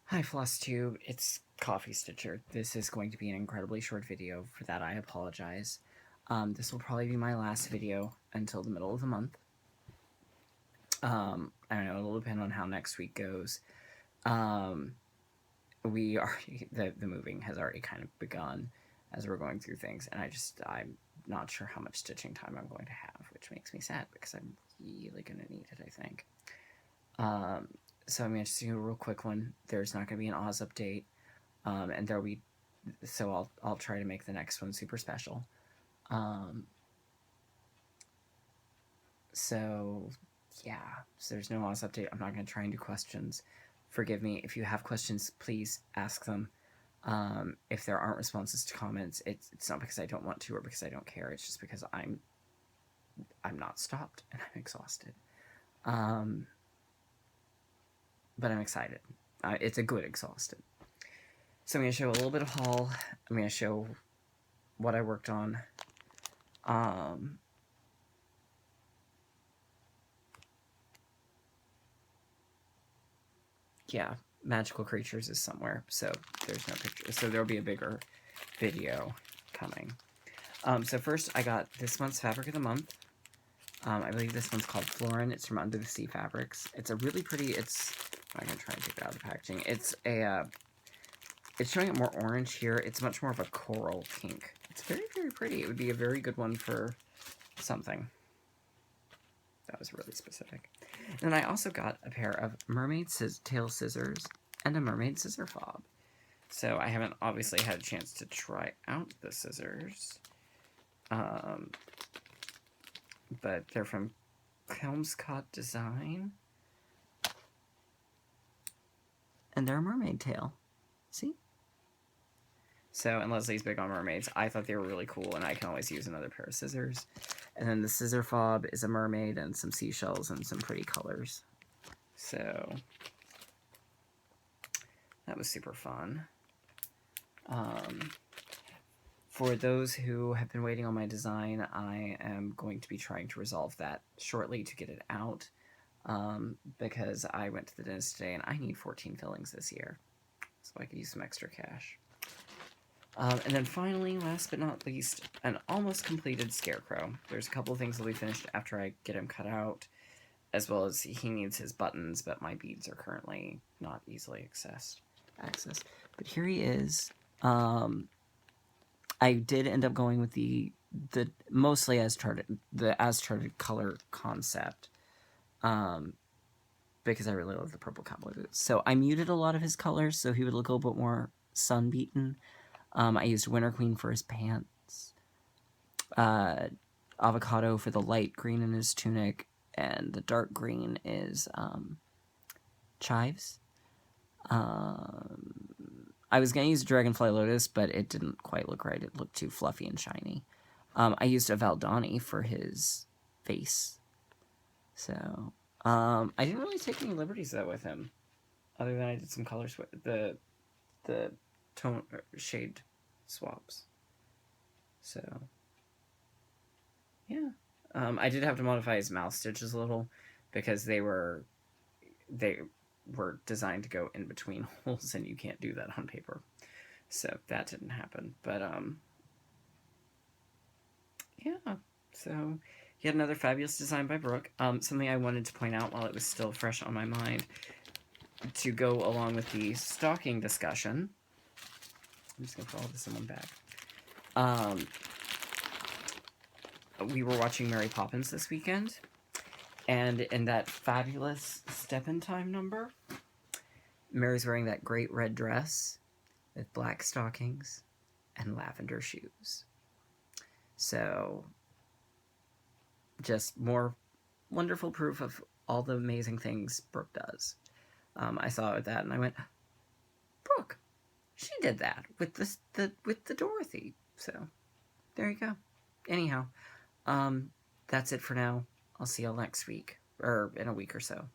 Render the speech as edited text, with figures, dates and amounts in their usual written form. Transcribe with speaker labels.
Speaker 1: Hi FlossTube, it's Coffee Stitcher. This is going to be an incredibly short video. For that, I apologize. This will probably be my last video until the middle of the month. I don't know, it'll depend on how next week goes. We are the moving has already kind of begun as we're going through things, and I'm not sure how much stitching time I'm going to have, which makes me sad because I'm really gonna need it, I think. So I'm going to just do a real quick one. There's not going to be an Oz update, and there'll be, so I'll try to make the next one super special. So yeah, so there's no Oz update. I'm not going to try and do questions. Forgive me if you have questions. Please ask them. If there aren't responses to comments, it's not because I don't want to or because I don't care. It's just because I'm not stopped and I'm exhausted. But I'm excited. It's a good exhausted. So I'm going to show a little bit of haul. I'm going to show what I worked on. Yeah, Magical Creatures is somewhere, so there's no picture. So there'll be a bigger video coming. So first I got this month's Fabric of the Month. I believe this one's called Florin. It's from Under the Sea Fabrics. It's a really pretty, I'm going to try and take it out of the packaging. It's showing it more orange here. It's much more of a coral pink. It's very, very pretty. It would be a very good one for something. That was really specific. And then I also got a pair of mermaid tail scissors and a mermaid scissor fob. So I haven't obviously had a chance to try out the scissors. But they're from Kelmscott Design. And they're a mermaid tail. See? So, and Leslie's big on mermaids. I thought they were really cool, and I can always use another pair of scissors. And then the scissor fob is a mermaid and some seashells and some pretty colors. So, that was super fun. For those who have been waiting on my design, I am going to be trying to resolve that shortly to get it out. Because I went to the dentist today and I need 14 fillings this year. So I could use some extra cash. And then finally, last but not least, an almost completed Scarecrow. There's a couple of things that'll be finished after I get him cut out, as well as he needs his buttons, but my beads are currently not easily accessed. But here he is. I did end up going with the mostly as charted color concept, because I really love the purple cowboy boots. So I muted a lot of his colors so he would look a little bit more sun-beaten. I used Winter Queen for his pants, Avocado for the light green in his tunic, and the dark green is Chives. I was going to use Dragonfly Lotus, but it didn't quite look right. It looked too fluffy and shiny. I used a Valdani for his face. So, I didn't really take any liberties, though, with him. Other than I did some colors with the tone shade swaps. So, yeah. I did have to modify his mouth stitches a little because they were designed to go in between holes, and you can't do that on paper. So that didn't happen. But yeah. So yet another fabulous design by Brooke. Something I wanted to point out while it was still fresh on my mind to go along with the stocking discussion. I'm just gonna put all this in one bag. We were watching Mary Poppins this weekend, and in that fabulous Step in Time number, Mary's wearing that great red dress with black stockings and lavender shoes. So, just more wonderful proof of all the amazing things Brooke does. I saw that and I went, Brooke, she did that with the Dorothy. So, there you go. Anyhow, that's it for now. I'll see y'all next week, or in a week or so.